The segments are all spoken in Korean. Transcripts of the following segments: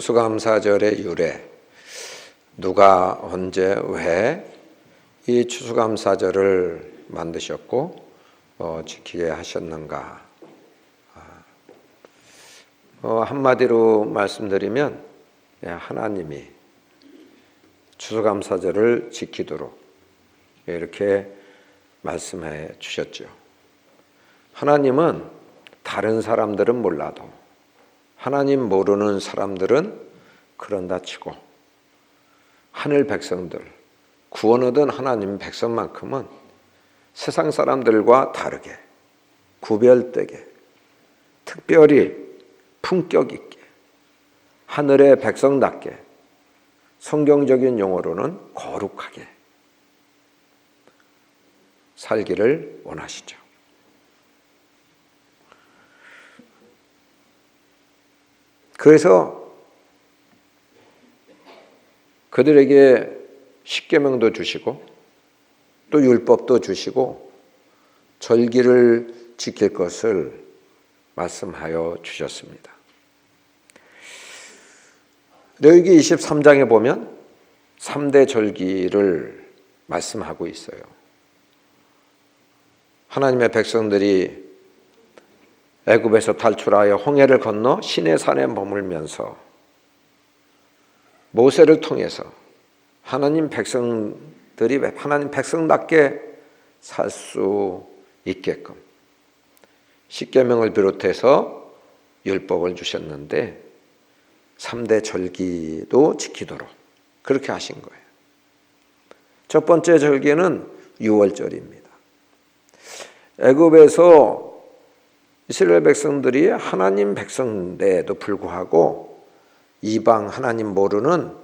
추수감사절의 유래, 누가 언제 왜 이 추수감사절을 만드셨고 지키게 하셨는가? 한마디로 말씀드리면 하나님이 추수감사절을 지키도록 이렇게 말씀해 주셨죠. 하나님은 다른 사람들은 몰라도 하나님 모르는 사람들은 그런다 치고 하늘 백성들, 구원 얻은 하나님 백성만큼은 세상 사람들과 다르게 구별되게 특별히 품격 있게 하늘의 백성답게 성경적인 용어로는 거룩하게 살기를 원하시죠. 그래서 그들에게 십계명도 주시고 또 율법도 주시고 절기를 지킬 것을 말씀하여 주셨습니다. 레위기 23장에 보면 3대 절기를 말씀하고 있어요. 하나님의 백성들이 애굽에서 탈출하여 홍해를 건너 시내산에 머물면서 모세를 통해서 하나님 백성답게 살 수 있게끔 십계명을 비롯해서 율법을 주셨는데 3대 절기도 지키도록 그렇게 하신 거예요. 첫 번째 절기는 유월절입니다. 애굽에서 이스라엘 백성들이 하나님 백성인데도 불구하고 이방 하나님 모르는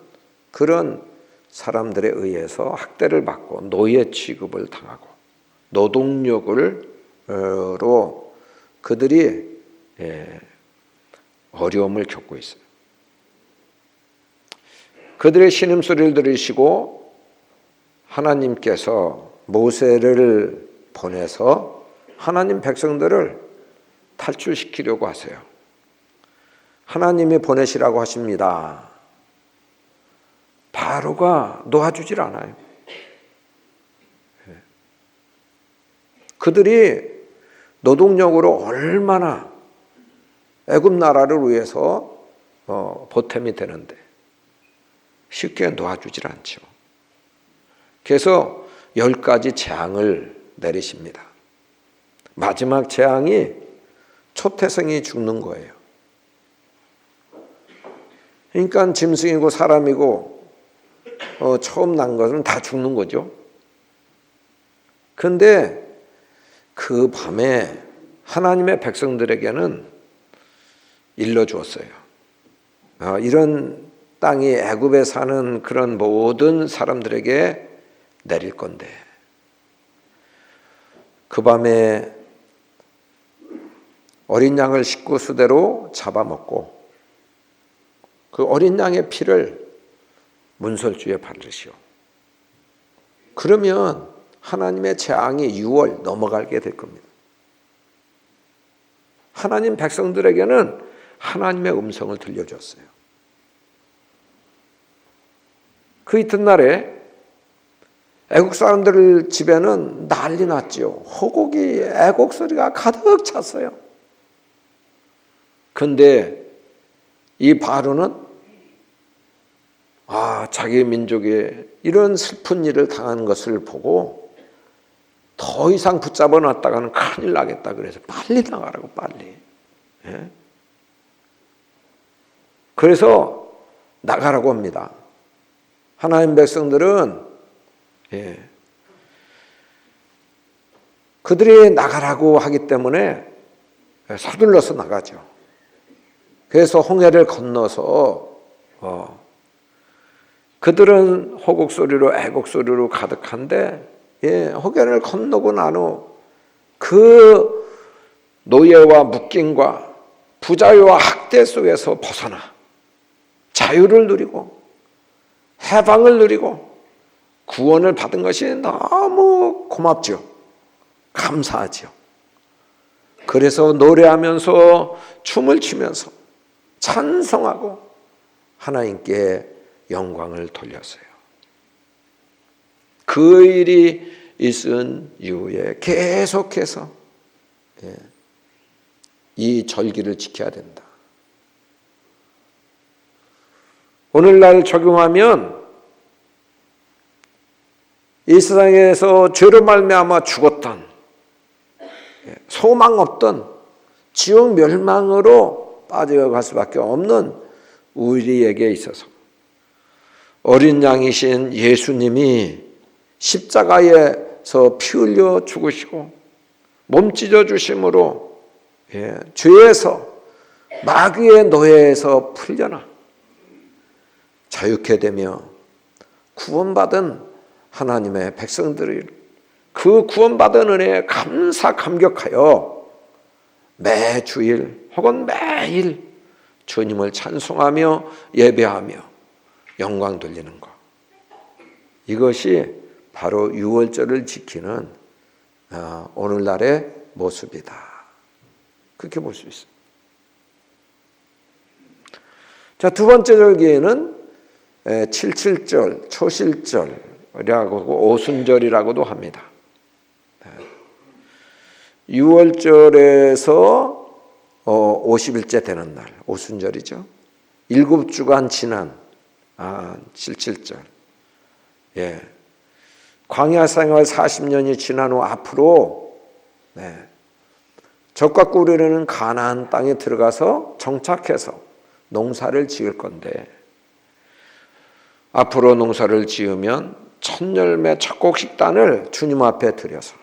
그런 사람들에 의해서 학대를 받고 노예 취급을 당하고 노동력으로 그들이 어려움을 겪고 있어요. 그들의 신음소리를 들으시고 하나님께서 모세를 보내서 하나님 백성들을 탈출시키려고 하세요. 하나님이 보내시라고 하십니다. 바로가 놓아주질 않아요. 그들이 노동력으로 얼마나 애굽 나라를 위해서 보탬이 되는데 쉽게 놓아주질 않죠. 그래서 10가지 재앙을 내리십니다. 마지막 재앙이 초태생이 죽는 거예요. 그러니까 짐승이고 사람이고 처음 난 것은 다 죽는 거죠. 그런데 그 밤에 하나님의 백성들에게는 일러주었어요. 이런 땅이 애굽에 사는 그런 모든 사람들에게 내릴 건데 그 밤에 어린 양을 식구수대로 잡아먹고 그 어린 양의 피를 문설주에 바르시오. 그러면 하나님의 재앙이 6월 넘어가게 될 겁니다. 하나님 백성들에게는 하나님의 음성을 들려줬어요. 그 이튿날에 애국 사람들 집에는 난리 났지요. 호곡이 애곡 소리가 가득 찼어요. 그런데 이 바로는 자기 민족에 이런 슬픈 일을 당한 것을 보고 더 이상 붙잡아 놨다가는 큰일 나겠다 그래서 빨리 나가라고 빨리. 그래서 나가라고 합니다. 하나님 백성들은 그들이 나가라고 하기 때문에 서둘러서 나가죠. 그래서 홍해를 건너서 그들은 호곡 소리로 애곡 소리로 가득한데 홍해를 건너고 난 후 그 노예와 묶임과 부자유와 학대 속에서 벗어나 자유를 누리고 해방을 누리고 구원을 받은 것이 너무 고맙죠. 감사하죠. 그래서 노래하면서 춤을 추면서 찬송하고 하나님께 영광을 돌렸어요. 그 일이 있은 이후에 계속해서 이 절기를 지켜야 된다. 오늘날 적용하면 이 세상에서 죄로 말미암아 죽었던, 소망 없던 지옥 멸망으로 빠져갈 수밖에 없는 우리에게 있어서 어린 양이신 예수님이 십자가에서 피 흘려 죽으시고 몸 찢어 주심으로 죄에서 마귀의 노예에서 풀려나 자유케 되며 구원받은 하나님의 백성들이 그 구원받은 은혜에 감격하여 매주일 혹은 매일 주님을 찬송하며 예배하며 영광 돌리는 것, 이것이 바로 유월절을 지키는 오늘날의 모습이다. 그렇게 볼 수 있습니다. 자, 두 번째 절기에는 77절, 초실절이라고 하고 오순절이라고도 합니다. 6월절에서 50일째 되는 날, 오순절이죠. 7주간 지난 77절. 광야 생활 40년이 지난 후 앞으로 적과 꿀이르는 가나안 땅에 들어가서 정착해서 농사를 지을 건데, 앞으로 농사를 지으면 첫 열매 첫 곡식단을 주님 앞에 드려서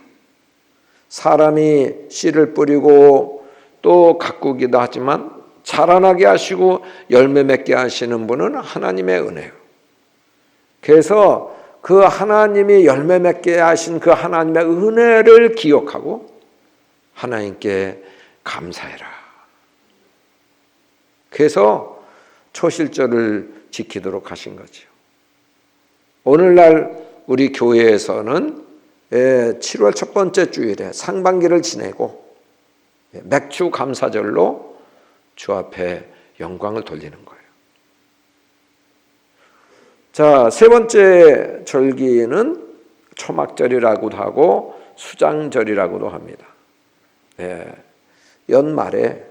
사람이 씨를 뿌리고 또 가꾸기도 하지만 자라나게 하시고 열매 맺게 하시는 분은 하나님의 은혜예요. 그래서 그 하나님이 열매 맺게 하신 그 하나님의 은혜를 기억하고 하나님께 감사해라. 그래서 초실절을 지키도록 하신 거죠. 오늘날 우리 교회에서는 7월 첫 번째 주일에 상반기를 지내고 맥주 감사절로 주 앞에 영광을 돌리는 거예요. 자, 세 번째 절기는 초막절이라고도 하고 수장절이라고도 합니다. 연말에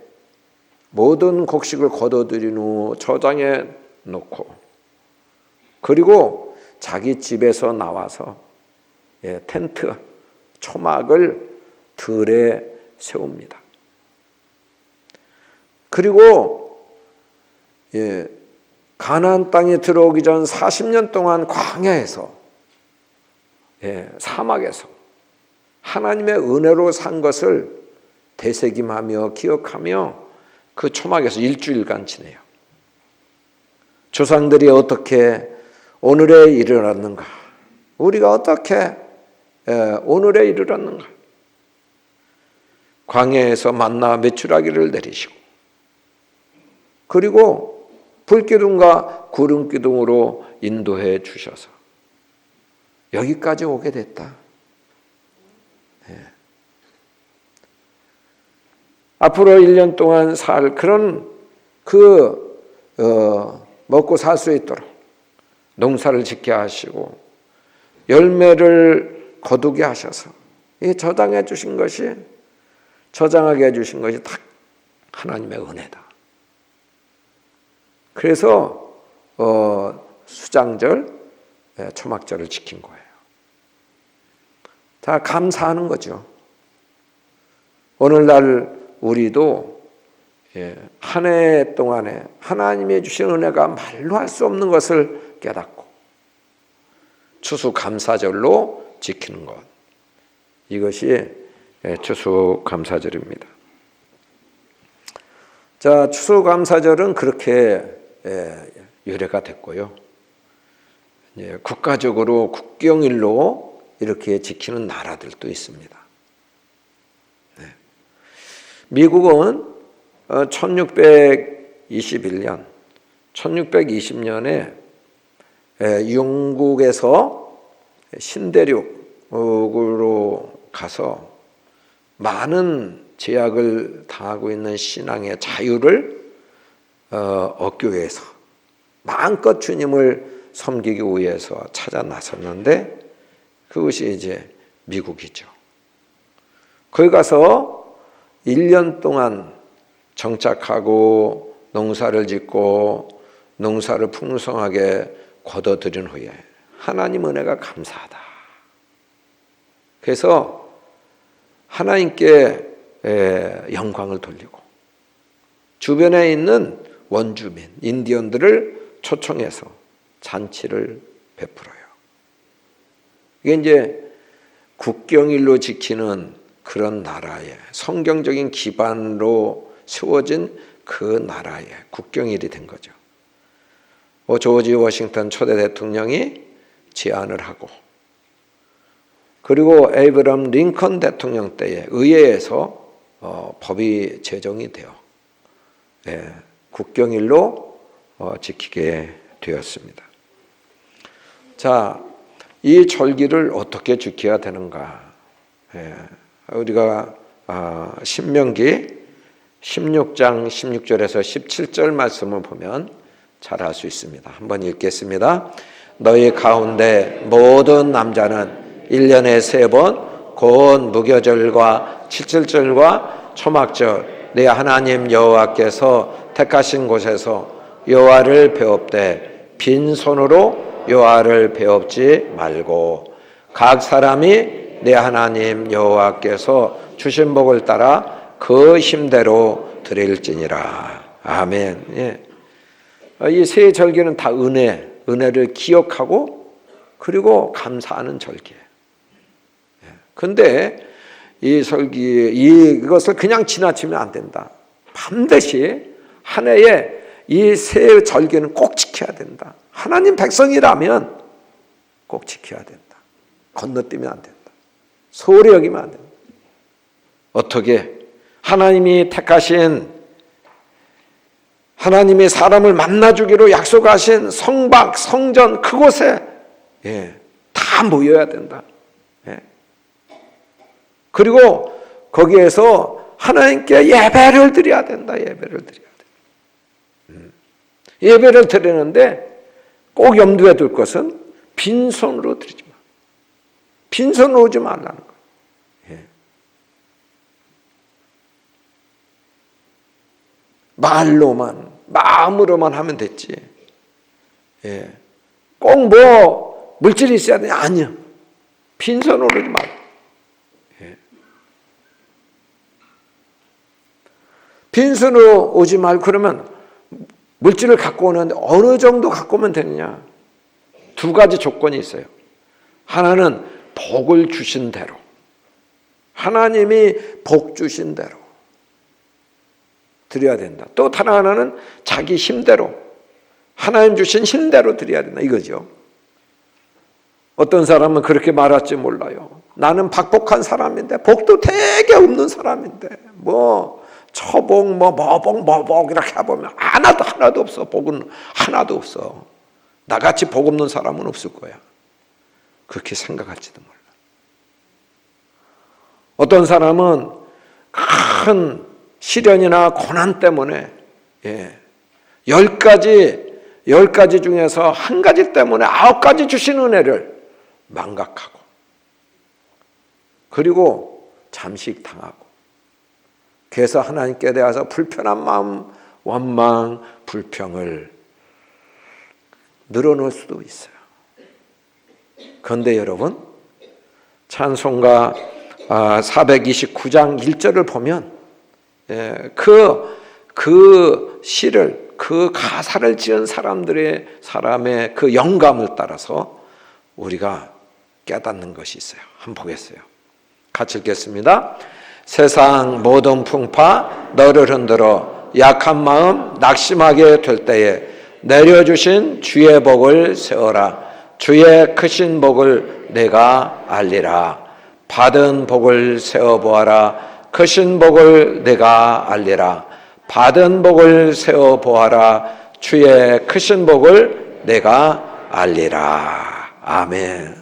모든 곡식을 거둬들인 후 저장해 놓고, 그리고 자기 집에서 나와서 텐트, 초막을 들에 세웁니다. 그리고 가나안 땅에 들어오기 전 40년 동안 광야에서, 사막에서 하나님의 은혜로 산 것을 되새김하며 기억하며 그 초막에서 일주일간 지내요. 조상들이 어떻게 오늘에 이르렀는가, 우리가 어떻게 오늘에 이르렀는가. 광야에서 만나 메추라기를 내리시고, 그리고 불기둥과 구름기둥으로 인도해 주셔서 여기까지 오게 됐다. 앞으로 1년 동안 살 그런 먹고 살 수 있도록 농사를 짓게 하시고 열매를 거두게 하셔서 이 저장해 주신 것이, 저장하게 해주신 것이 다 하나님의 은혜다. 그래서 수장절, 초막절을 지킨 거예요. 다 감사하는 거죠. 오늘날 우리도 한 해 동안에 하나님이 주신 은혜가 말로 할 수 없는 것을 깨닫고 추수감사절로 지키는 것, 이것이 추수감사절입니다. 자, 추수감사절은 그렇게 유래가 됐고요. 국가적으로 국경일로 이렇게 지키는 나라들도 있습니다. 미국은 1621년, 1620년에 영국에서 신대륙으로 가서 많은 제약을 당하고 있는 신앙의 자유를 얻기 위해서 마음껏 주님을 섬기기 위해서 찾아 나섰는데 그것이 이제 미국이죠. 거기 가서 1년 동안 정착하고 농사를 짓고 농사를 풍성하게 거둬들인 후에 하나님 은혜가 감사하다. 그래서 하나님께 영광을 돌리고 주변에 있는 원주민, 인디언들을 초청해서 잔치를 베풀어요. 이게 이제 국경일로 지키는 그런 나라의 성경적인 기반으로 세워진 그 나라의 국경일이 된 거죠. 조지 워싱턴 초대 대통령이 제안을 하고 그리고 에이브럼 링컨 대통령 때에 의회에서 법이 제정이 되어 국경일로 지키게 되었습니다. 자, 이 절기를 어떻게 지켜야 되는가? 우리가 신명기 16장 16절에서 17절 말씀을 보면 잘 알 수 있습니다. 한번 읽겠습니다. 너희 가운데 모든 남자는 1년에 3번 곧 무교절과 칠칠절과 초막절 내 하나님 여호와께서 택하신 곳에서 여호와를 배웁되 빈손으로 여호와를 배웁지 말고 각 사람이 내 하나님 여호와께서 주신 복을 따라 그 힘대로 드릴지니라. 아멘. 예. 이 세 절기는 다 은혜를 기억하고 그리고 감사하는 절기예요. 그런데 이 절기, 이것을 그냥 지나치면 안 된다. 반드시 한 해에 이 세 절기는 꼭 지켜야 된다. 하나님 백성이라면 꼭 지켜야 된다. 건너뛰면 안 된다. 소홀히 여기면 안 된다. 어떻게? 하나님이 택하신 하나님이 사람을 만나주기로 약속하신 성박, 성전 그곳에 다 모여야 된다. 그리고 거기에서 하나님께 예배를 드려야 된다. 예배를 드려야 된다. 예배를 드리는데 꼭 염두에 둘 것은 빈손으로 드리지 마. 빈손으로 오지 말라는 거예요. 말로만, 마음으로만 하면 됐지. 꼭 뭐 물질이 있어야 되냐? 아니요. 빈손으로 오지 말고. 빈손으로 오지 말고 그러면 물질을 갖고 오는데 어느 정도 갖고 오면 되느냐? 2가지 조건이 있어요. 하나는 복을 주신 대로. 하나님이 복 주신 대로 드려야 된다. 또 다른 하나는 자기 힘대로 하나님 주신 힘대로 드려야 된다. 이거죠. 어떤 사람은 그렇게 말할지 몰라요. 나는 박복한 사람인데 복도 되게 없는 사람인데 뭐 처복 뭐복 이렇게 해보면 하나도 없어. 복은 하나도 없어. 나같이 복 없는 사람은 없을 거야. 그렇게 생각할지도 몰라. 어떤 사람은 큰 시련이나 고난 때문에 10가지 중에서 1가지 때문에 9가지 주신 은혜를 망각하고 그리고 잠식당하고 그래서 하나님께 대해서 불편한 마음, 원망, 불평을 늘어놓을 수도 있어요. 그런데 여러분 찬송가 429장 1절을 보면 그 시를 그 가사를 지은 사람의 그 영감을 따라서 우리가 깨닫는 것이 있어요. 한번 보겠어요. 같이 읽겠습니다. 세상 모든 풍파 너를 흔들어 약한 마음 낙심하게 될 때에 내려주신 주의 복을 세워라. 주의 크신 복을 내가 알리라. 받은 복을 세워보아라. 크신 복을 내가 알리라. 받은 복을 세워보아라. 주의 크신 복을 내가 알리라. 아멘.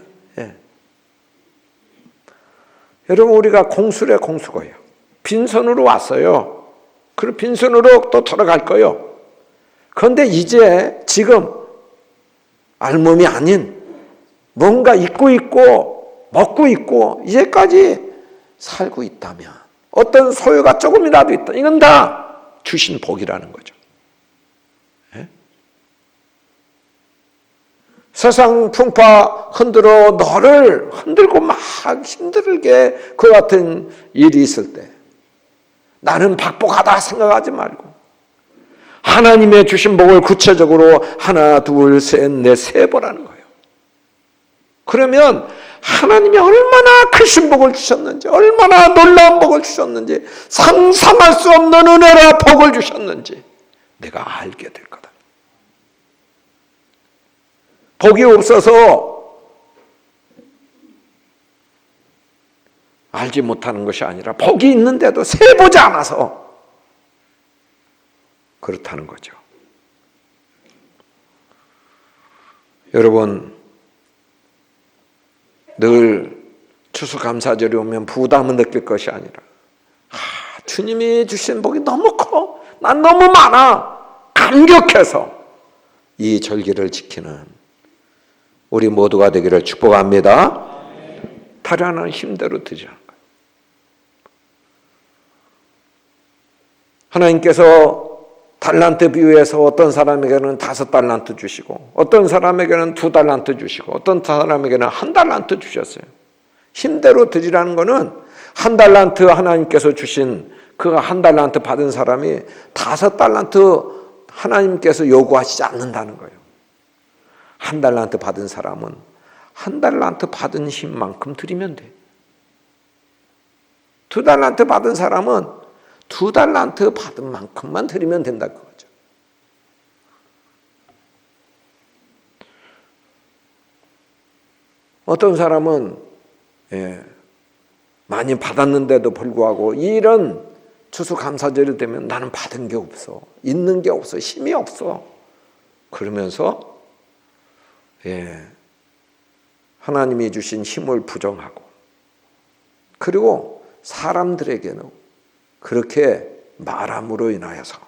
여러분 우리가 공수래 공수고요. 빈손으로 왔어요. 그리고 빈손으로 또 돌아갈 거요. 그런데 이제 지금 알몸이 아닌 뭔가 입고 있고 먹고 있고 이제까지 살고 있다면, 어떤 소유가 조금이라도 있다, 이건 다 주신 복이라는 거죠. 예? 세상 풍파 흔들어 너를 흔들고 막 힘들게 그 같은 일이 있을 때 나는 박복하다 생각하지 말고 하나님의 주신 복을 구체적으로 하나, 둘, 셋, 넷, 세 번하는 거예요. 그러면 하나님이 얼마나 크신 복을 주셨는지, 얼마나 놀라운 복을 주셨는지, 상상할 수 없는 은혜와 복을 주셨는지 내가 알게 될 거다. 복이 없어서 알지 못하는 것이 아니라 복이 있는데도 세보지 않아서 그렇다는 거죠. 여러분, 늘 추수감사절이 오면 부담을 느낄 것이 아니라 주님이 주신 복이 너무 커, 난 너무 많아, 감격해서 이 절기를 지키는 우리 모두가 되기를 축복합니다. 타련한 힘대로 드리라는 거예요. 하나님께서 달란트 비유에서 어떤 사람에게는 5달란트 주시고 어떤 사람에게는 2달란트 주시고 어떤 사람에게는 1달란트 주셨어요. 힘대로 드리라는 것은 1달란트 하나님께서 주신 그 1달란트 받은 사람이 5달란트 하나님께서 요구하시지 않는다는 거예요. 1달란트 받은 사람은 1달란트 받은 힘만큼 드리면 돼. 2달란트 받은 사람은 2달란트 받은 만큼만 드리면 된다 그거죠. 어떤 사람은 많이 받았는데도 불구하고 이런 추수감사절이 되면 나는 받은 게 없어, 있는 게 없어, 힘이 없어, 그러면서 하나님이 주신 힘을 부정하고, 그리고 사람들에게는 그렇게 말함으로 인하여서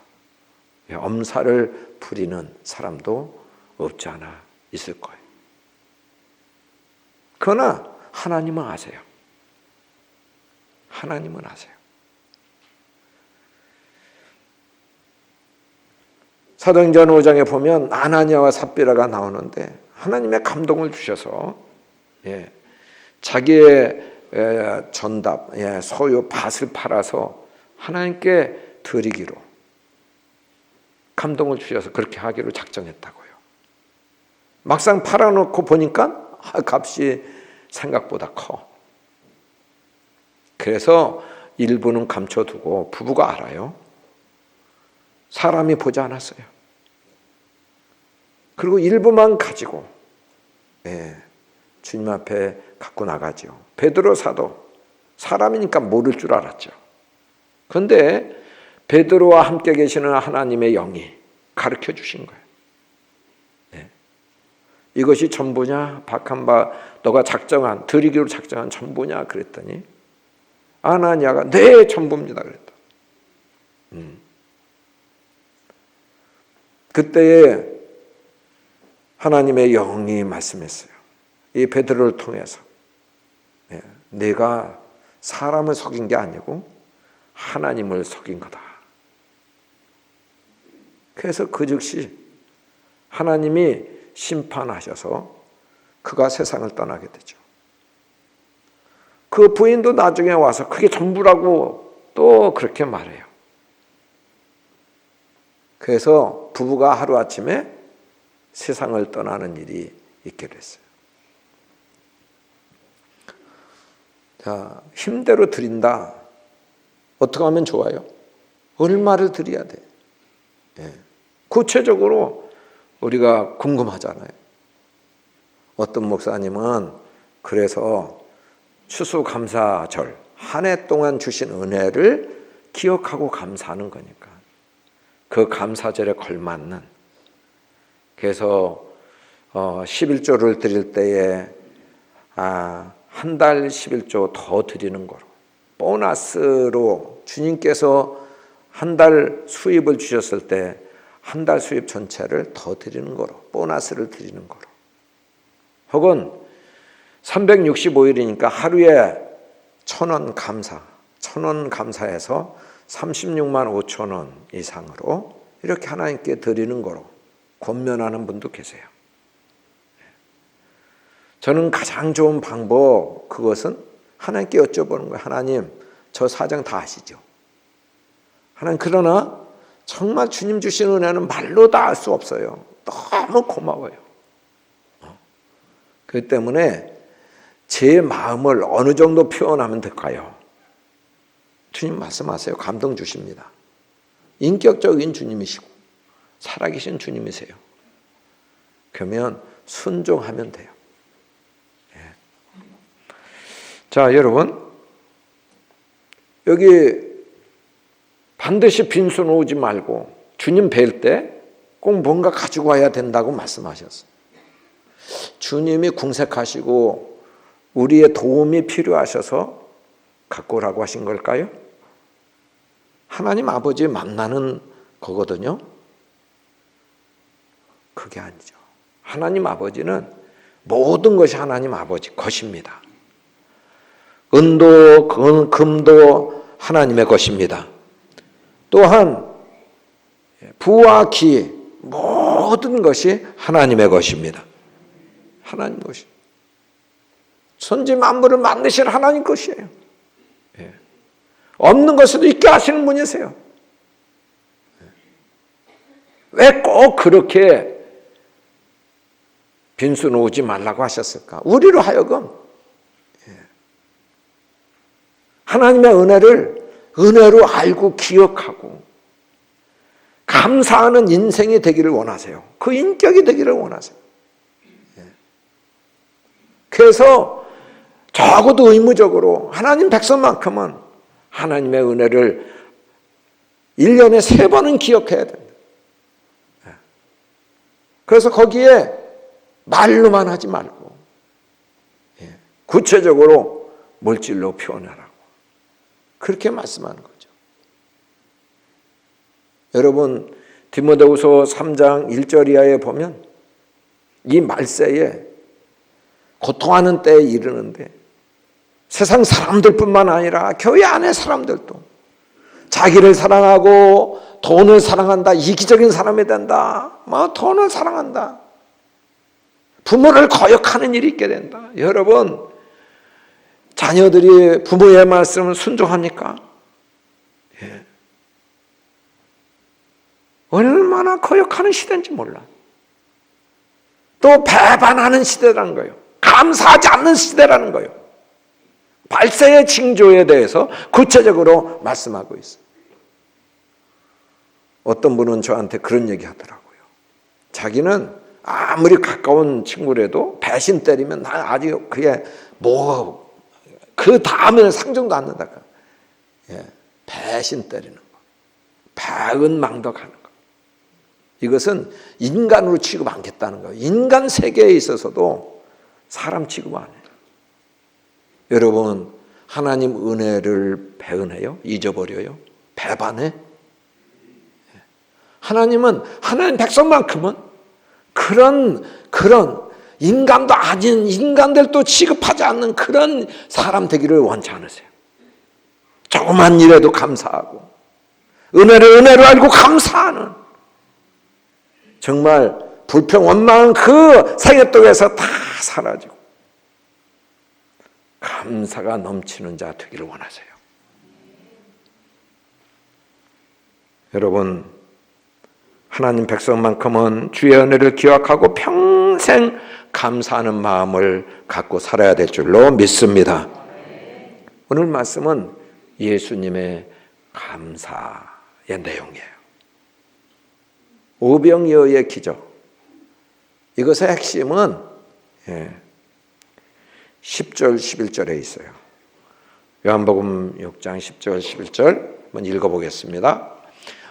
엄살을 부리는 사람도 없지 않아 있을 거예요. 그러나 하나님은 아세요. 하나님은 아세요. 사도행전 5장에 보면 아나니아와 삽비라가 나오는데 하나님의 감동을 주셔서 자기의 전답, 소유 밭을 팔아서 하나님께 드리기로 감동을 주셔서 그렇게 하기로 작정했다고요. 막상 팔아놓고 보니까 값이 생각보다 커. 그래서 일부는 감춰두고 부부가 알아요. 사람이 보지 않았어요. 그리고 일부만 가지고 주님 앞에 갖고 나가죠. 베드로 사도 사람이니까 모를 줄 알았죠. 그런데 베드로와 함께 계시는 하나님의 영이 가르쳐 주신 거예요. 이것이 전부냐? 박한바 너가 작정한, 드리기로 작정한 전부냐? 그랬더니 아나니아가 네, 전부입니다 그랬다. 그때에 하나님의 영이 말씀했어요. 이 베드로를 통해서 내가 사람을 속인 게 아니고 하나님을 속인 거다. 그래서 그 즉시 하나님이 심판하셔서 그가 세상을 떠나게 되죠. 그 부인도 나중에 와서 그게 전부라고 또 그렇게 말해요. 그래서 부부가 하루아침에 세상을 떠나는 일이 있게 됐어요. 자, 힘대로 드린다. 어떻게 하면 좋아요? 얼마를 드려야 돼? 구체적으로 우리가 궁금하잖아요. 어떤 목사님은 그래서 추수감사절, 한 해 동안 주신 은혜를 기억하고 감사하는 거니까 그 감사절에 걸맞는, 그래서 11조를 드릴 때에 한 달 11조 더 드리는 거로, 보너스로 주님께서 한 달 수입을 주셨을 때 한 달 수입 전체를 더 드리는 거로, 보너스를 드리는 거로. 혹은 365일이니까 하루에 1,000원 감사, 1,000원 감사해서 36만 5천 원 이상으로 이렇게 하나님께 드리는 거로 권면하는 분도 계세요. 저는 가장 좋은 방법, 그것은 하나님께 여쭤보는 거예요. 하나님, 저 사정 다 아시죠? 하나님, 그러나 정말 주님 주신 은혜는 말로 다 알 수 없어요. 너무 고마워요. 그렇기 때문에 제 마음을 어느 정도 표현하면 될까요? 주님 말씀하세요. 감동 주십니다. 인격적인 주님이시고 살아계신 주님이세요. 그러면 순종하면 돼요. 자, 여러분, 여기 반드시 빈손 오지 말고 주님 뵐 때 꼭 뭔가 가지고 와야 된다고 말씀하셨어요. 주님이 궁색하시고 우리의 도움이 필요하셔서 갖고 오라고 하신 걸까요? 하나님 아버지 만나는 거거든요. 그게 아니죠. 하나님 아버지는 모든 것이 하나님 아버지 것입니다. 은도 금도 하나님의 것입니다. 또한 부와 기 모든 것이 하나님의 것입니다. 하나님 것이. 천지 만물을 만드신 하나님 것이에요. 없는 것에도 있게 하시는 분이세요. 왜 꼭 그렇게 빈손 오지 말라고 하셨을까? 우리로 하여금 하나님의 은혜로 알고 기억하고 감사하는 인생이 되기를 원하세요. 그 인격이 되기를 원하세요. 그래서 적어도 의무적으로 하나님 백성만큼은 하나님의 은혜를 1년에 3번은 기억해야 됩니다. 그래서 거기에 말로만 하지 말고 구체적으로 물질로 표현하라고 그렇게 말씀하는 거죠. 여러분, 디모데후서 3장 1절 이하에 보면 이 말세에 고통하는 때에 이르는데 세상 사람들뿐만 아니라 교회 안의 사람들도 자기를 사랑하고 돈을 사랑한다, 이기적인 사람이 된다, 돈을 사랑한다, 부모를 거역하는 일이 있게 된다. 여러분, 자녀들이 부모의 말씀을 순종합니까? 얼마나 거역하는 시대인지 몰라. 또 배반하는 시대라는 거예요. 감사하지 않는 시대라는 거예요. 발세의 징조에 대해서 구체적으로 말씀하고 있어요. 어떤 분은 저한테 그런 얘기 하더라고요. 자기는 아무리 가까운 친구라도 배신 때리면 난 아직 그게 그 다음에는 상정도 않는다. 배신 때리는 거. 배은망덕하는 거. 이것은 인간으로 취급 않겠다는 거예요. 인간 세계에 있어서도 사람 취급 안 해요. 여러분, 하나님 은혜를 배은해요? 잊어버려요? 배반해? 하나님은 하나님 백성만큼은 그런 인간도 아닌 인간들도 취급하지 않는 그런 사람 되기를 원치 않으세요. 조그만 일에도 감사하고 은혜를 은혜로 알고 감사하는, 정말 불평 원망은 그 생애독에서 다 사라지고 감사가 넘치는 자 되기를 원하세요. 여러분, 하나님 백성만큼은 주의 은혜를 기억하고 평생 감사하는 마음을 갖고 살아야 될 줄로 믿습니다. 오늘 말씀은 예수님의 감사의 내용이에요. 오병이어의 기적. 이것의 핵심은 10절 11절에 있어요. 요한복음 6장 10절 11절 한번 읽어보겠습니다.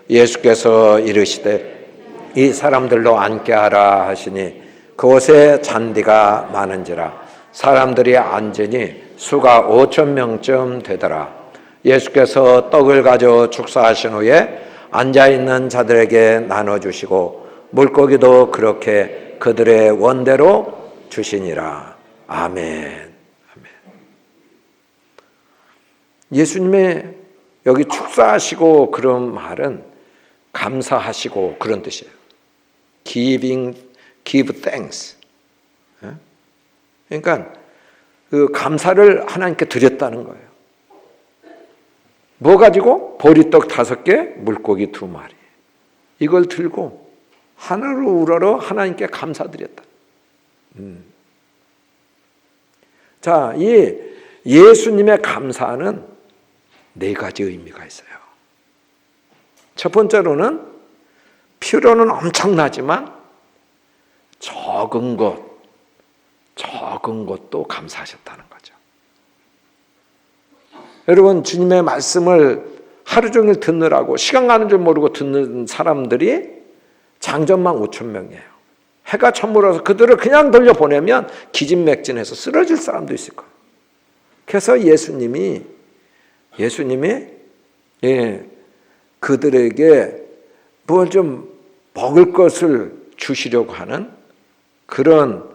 예수께서 이르시되 이 사람들로 앉게 하라 하시니 그곳에 잔디가 많은지라 사람들이 앉으니 수가 5,000명쯤 되더라. 예수께서 떡을 가져 축사하신 후에 앉아있는 자들에게 나눠주시고 물고기도 그렇게 그들의 원대로 주시니라. 아멘. 아멘. 예수님의 여기 축사하시고 그런 말은 감사하시고 그런 뜻이에요. give thanks. 그러니까 그 감사를 하나님께 드렸다는 거예요. 뭐 가지고? 보리떡 5개, 물고기 2마리. 이걸 들고 하늘을 우러러 하나님께 감사드렸다. 자, 이 예수님의 감사는 4가지 의미가 있어요. 첫 번째로는 필요는 엄청나지만 적은 것도 감사하셨다는 거죠. 여러분, 주님의 말씀을 하루 종일 듣느라고 시간 가는 줄 모르고 듣는 사람들이 장전만 5,000명이에요. 해가 저물어서 그들을 그냥 돌려보내면 기진맥진해서 쓰러질 사람도 있을 거예요. 그래서 예수님이 그들에게 뭘 좀 먹을 것을 주시려고 하는 그런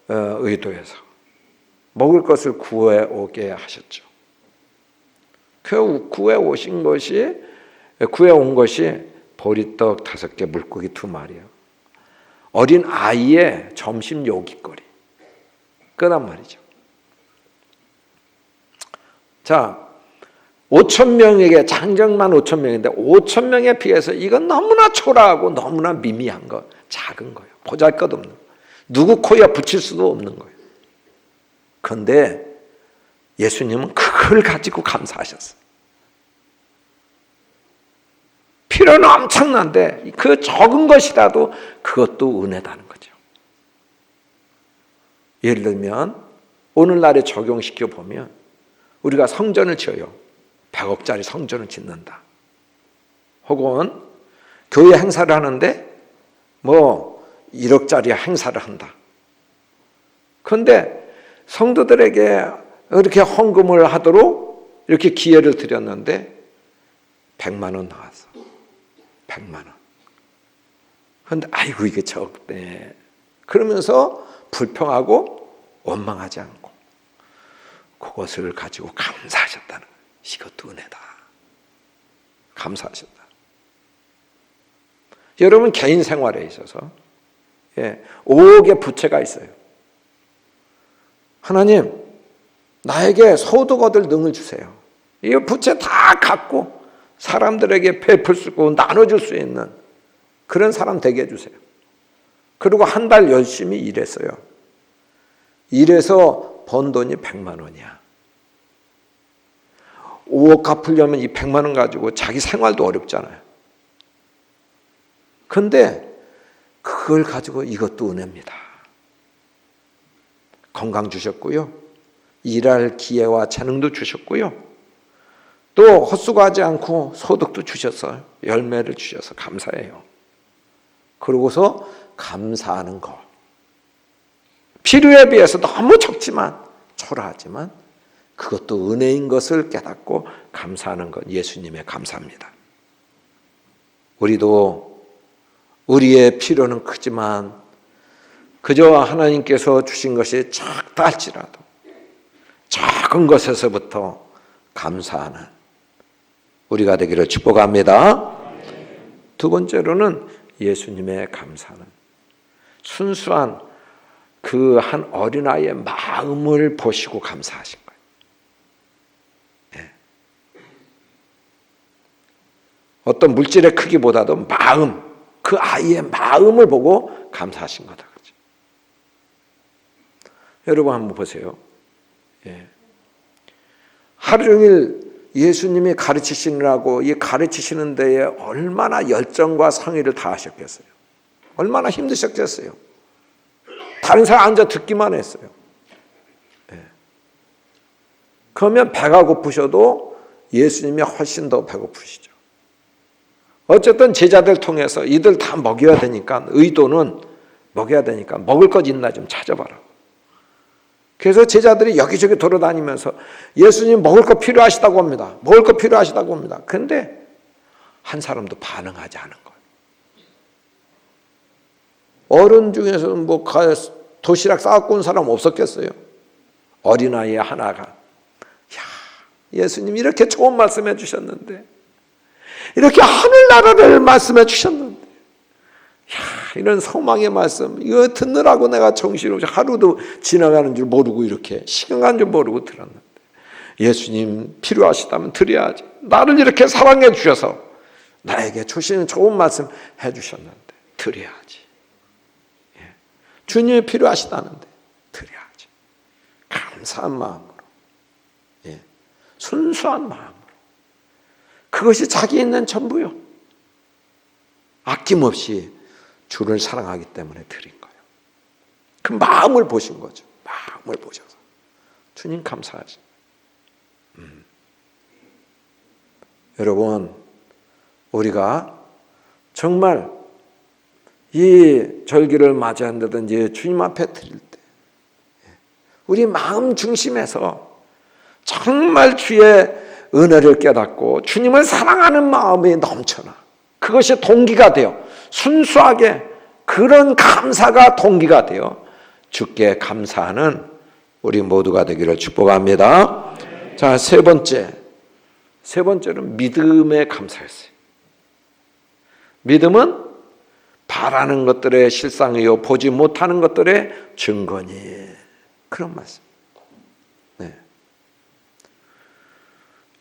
의도에서 먹을 것을 구해오게 하셨죠. 그 구해온 것이 보리떡 5개, 물고기 2마리예요. 어린 아이의 점심 요깃거리. 그란 말이죠. 자, 5,000명에게 장정만 5,000명인데 5,000명에 비해서 이건 너무나 초라하고 너무나 미미한 거, 작은 거예요. 보잘것없는 거. 누구 코에 붙일 수도 없는 거예요. 그런데 예수님은 그걸 가지고 감사하셨어요. 필요는 엄청난데 그 적은 것이라도 그것도 은혜다는 거죠. 예를 들면 오늘날에 적용시켜 보면 우리가 성전을 지어요. 100억짜리 성전을 짓는다. 혹은 교회 행사를 하는데 1억짜리 행사를 한다. 그런데 성도들에게 이렇게 헌금을 하도록 이렇게 기회를 드렸는데 100만 원 나왔어. 100만 원. 그런데 아이고 이게 적네. 그러면서 불평하고 원망하지 않고 그것을 가지고 감사하셨다는 거예요. 이것도 은혜다. 감사하셨다. 여러분 개인 생활에 있어서 5억의 부채가 있어요. 하나님 나에게 소득 얻을 능을 주세요. 이 부채 다 갚고 사람들에게 베풀 수 있고 나눠줄 수 있는 그런 사람 되게 해주세요. 그리고 한 달 열심히 일했어요. 일해서 번 돈이 100만 원이야. 5억 갚으려면 이 100만 원 가지고 자기 생활도 어렵잖아요. 그런데 그걸 가지고 이것도 은혜입니다. 건강 주셨고요. 일할 기회와 재능도 주셨고요. 또 헛수고하지 않고 소득도 주셔서 열매를 주셔서 감사해요. 그러고서 감사하는 것. 필요에 비해서 너무 적지만 초라하지만 그것도 은혜인 것을 깨닫고 감사하는 것. 예수님의 감사입니다. 우리도 우리의 필요는 크지만 그저 하나님께서 주신 것이 작다 할지라도 작은 것에서부터 감사하는 우리가 되기를 축복합니다. 두 번째로는 예수님의 감사는 순수한 그 한 어린아이의 마음을 보시고 감사하신 거예요. 네. 어떤 물질의 크기보다도 마음, 그 아이의 마음을 보고 감사하신 거다. 그렇죠? 여러분 한번 보세요. 하루 종일 예수님이 가르치시느라고 이 가르치시는 데에 얼마나 열정과 성의를 다하셨겠어요. 얼마나 힘드셨겠어요. 다른 사람 앉아 듣기만 했어요. 그러면 배가 고프셔도 예수님이 훨씬 더 배고프시죠. 어쨌든 제자들 통해서 이들 다 먹여야 되니까 의도는 먹여야 되니까 먹을 것 있나 좀 찾아봐라. 그래서 제자들이 여기저기 돌아다니면서 예수님 먹을 거 필요하시다고 합니다. 먹을 거 필요하시다고 합니다. 그런데 한 사람도 반응하지 않은 거예요. 어른 중에서는 뭐 도시락 싸갖고 온 사람 없었겠어요? 어린아이 하나가, 야, 예수님 이렇게 좋은 말씀해 주셨는데, 이렇게 하늘나라를 말씀해 주셨는데, 야, 이런 소망의 말씀 이거 듣느라고 내가 정신없이 하루도 지나가는 줄 모르고 이렇게 시간 가는 줄 모르고 들었는데, 예수님 필요하시다면 드려야지. 나를 이렇게 사랑해 주셔서 나에게 주시는 좋은 말씀 해주셨는데 드려야지. 예. 주님이 필요하시다는데 드려야지. 감사한 마음으로, 예. 순수한 마음으로. 그것이 자기 있는 전부요. 아낌없이 주를 사랑하기 때문에 드린 거예요. 그 마음을 보신 거죠. 마음을 보셔서. 주님 감사하지. 여러분, 우리가 정말 이 절기를 맞이한다든지 주님 앞에 드릴 때 우리 마음 중심에서 정말 주의 은혜를 깨닫고 주님을 사랑하는 마음이 넘쳐나. 그것이 동기가 되어 순수하게 그런 감사가 동기가 되어 주께 감사하는 우리 모두가 되기를 축복합니다. 자, 세 번째는 믿음에 감사했어요. 믿음은 바라는 것들의 실상이요 보지 못하는 것들의 증거니. 그런 말씀. 네.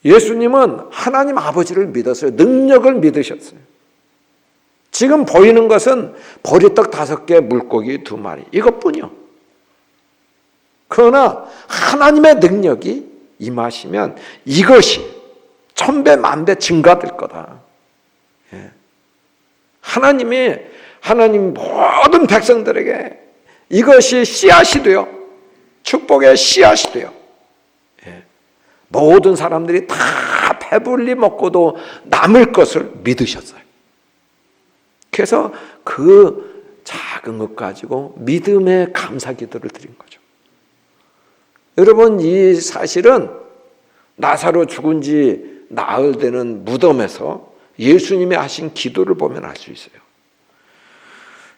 예수님은 하나님 아버지를 믿었어요. 능력을 믿으셨어요. 지금 보이는 것은 보리떡 5개, 물고기 2마리 이것뿐이요. 그러나 하나님의 능력이 임하시면 이것이 1000배, 10,000배 증가될 거다. 예. 하나님 모든 백성들에게 이것이 씨앗이 되어 축복의 씨앗이 되어, 예. 모든 사람들이 다 배불리 먹고도 남을 것을 믿으셨어요. 그래서 그 작은 것 가지고 믿음의 감사 기도를 드린 거죠. 여러분, 이 사실은 나사로 죽은 지 나흘 되는 무덤에서 예수님이 하신 기도를 보면 알 수 있어요.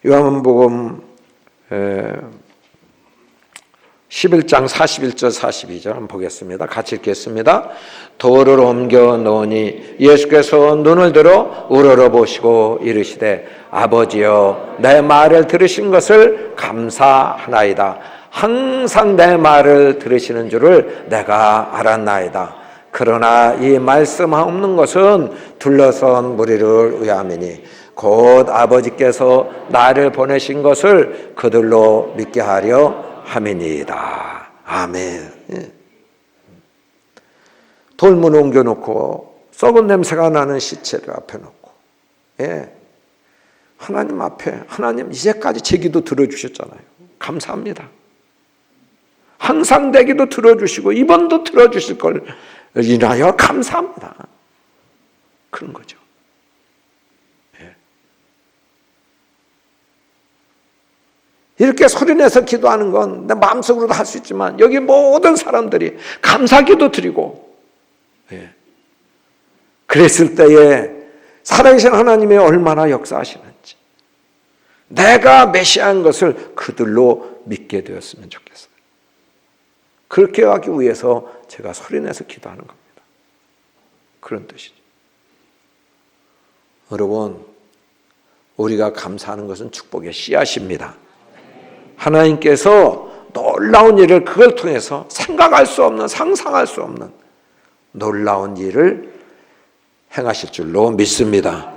요한복음 11장 41절 42절 한번 보겠습니다. 같이 읽겠습니다. 돌을 옮겨 놓으니 예수께서 눈을 들어 우러러보시고 이르시되 아버지여 내 말을 들으신 것을 감사하나이다. 항상 내 말을 들으시는 줄을 내가 알았나이다. 그러나 이 말씀 없는 것은 둘러선 무리를 위함이니 곧 아버지께서 나를 보내신 것을 그들로 믿게 하려 함이니이다. 아멘. 돌문 옮겨놓고 썩은 냄새가 나는 시체를 앞에 놓고, 예. 하나님 앞에, 하나님 이제까지 제 기도 들어주셨잖아요. 감사합니다. 항상 내 기도 들어주시고 이번도 들어주실 걸 인하여 감사합니다. 그런 거죠. 예. 이렇게 소리내서 기도하는 건 내 마음속으로도 할 수 있지만 여기 모든 사람들이 감사기도 드리고, 예. 그랬을 때에 살아계신 하나님이 얼마나 역사하시는지 내가 메시아인 것을 그들로 믿게 되었으면 좋겠어요. 그렇게 하기 위해서 제가 소리내서 기도하는 겁니다. 그런 뜻이죠. 여러분, 우리가 감사하는 것은 축복의 씨앗입니다. 하나님께서 놀라운 일을 그걸 통해서 생각할 수 없는, 상상할 수 없는 놀라운 일을 행하실 줄로 믿습니다.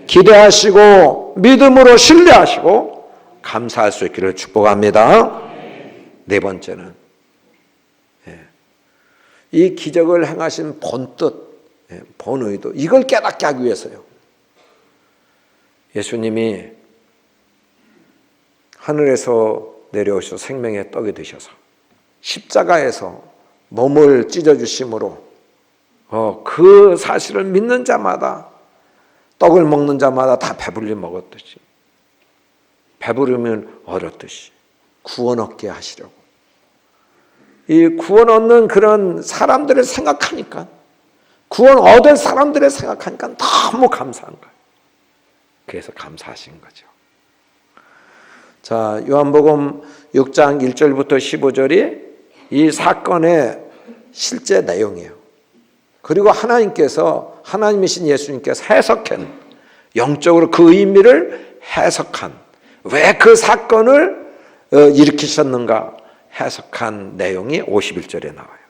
기대하시고 믿음으로 신뢰하시고 감사할 수 있기를 축복합니다. 네 번째는 이 기적을 행하신 본 뜻, 본 의도, 이걸 깨닫게 하기 위해서요. 예수님이 하늘에서 내려오셔서 생명의 떡이 되셔서 십자가에서 몸을 찢어주심으로 그 사실을 믿는 자마다, 떡을 먹는 자마다 다 배불리 먹었듯이, 배부르면 얻었듯이 구원 얻게 하시려고. 이 구원 얻는 그런 사람들을 생각하니까 구원 얻은 사람들을 생각하니까 너무 감사한 거예요. 그래서 감사하신 거죠. 자, 요한복음 6장 1절부터 15절이 이 사건의 실제 내용이에요. 그리고 하나님이신 예수님께서 해석한, 영적으로 그 의미를 해석한, 왜 그 사건을 일으키셨는가 해석한 내용이 51절에 나와요.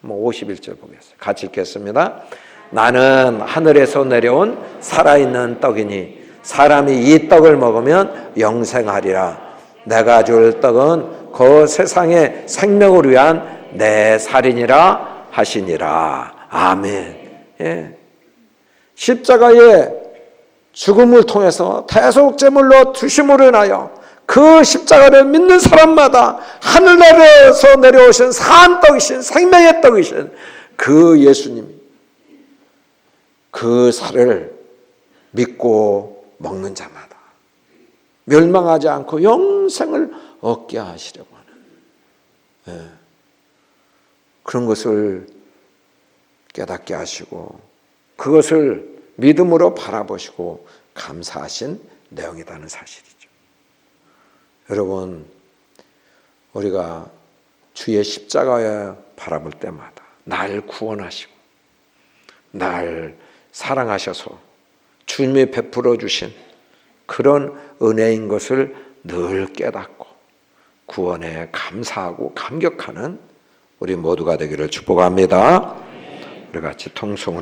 51절 보겠습니다. 같이 읽겠습니다. 나는 하늘에서 내려온 살아있는 떡이니 사람이 이 떡을 먹으면 영생하리라. 내가 줄 떡은 그 세상의 생명을 위한 내 살이니라 하시니라. 아멘. 예. 십자가의 죽음을 통해서 대속제물로 두심으로 인하여 그 십자가를 믿는 사람마다 하늘나라에서 내려오신 산 떡이신 생명의 떡이신 그 예수님이 그 살을 믿고 먹는 자마다 멸망하지 않고 영생을 얻게 하시려고 하는, 예, 그런 것을 깨닫게 하시고 그것을 믿음으로 바라보시고 감사하신 내용이라는 사실이죠. 여러분, 우리가 주의 십자가에 바라볼 때마다 날 구원하시고 날 사랑하셔서 주님이 베풀어 주신 그런 은혜인 것을 늘 깨닫고 구원에 감사하고 감격하는 우리 모두가 되기를 축복합니다. 우리 같이 통성을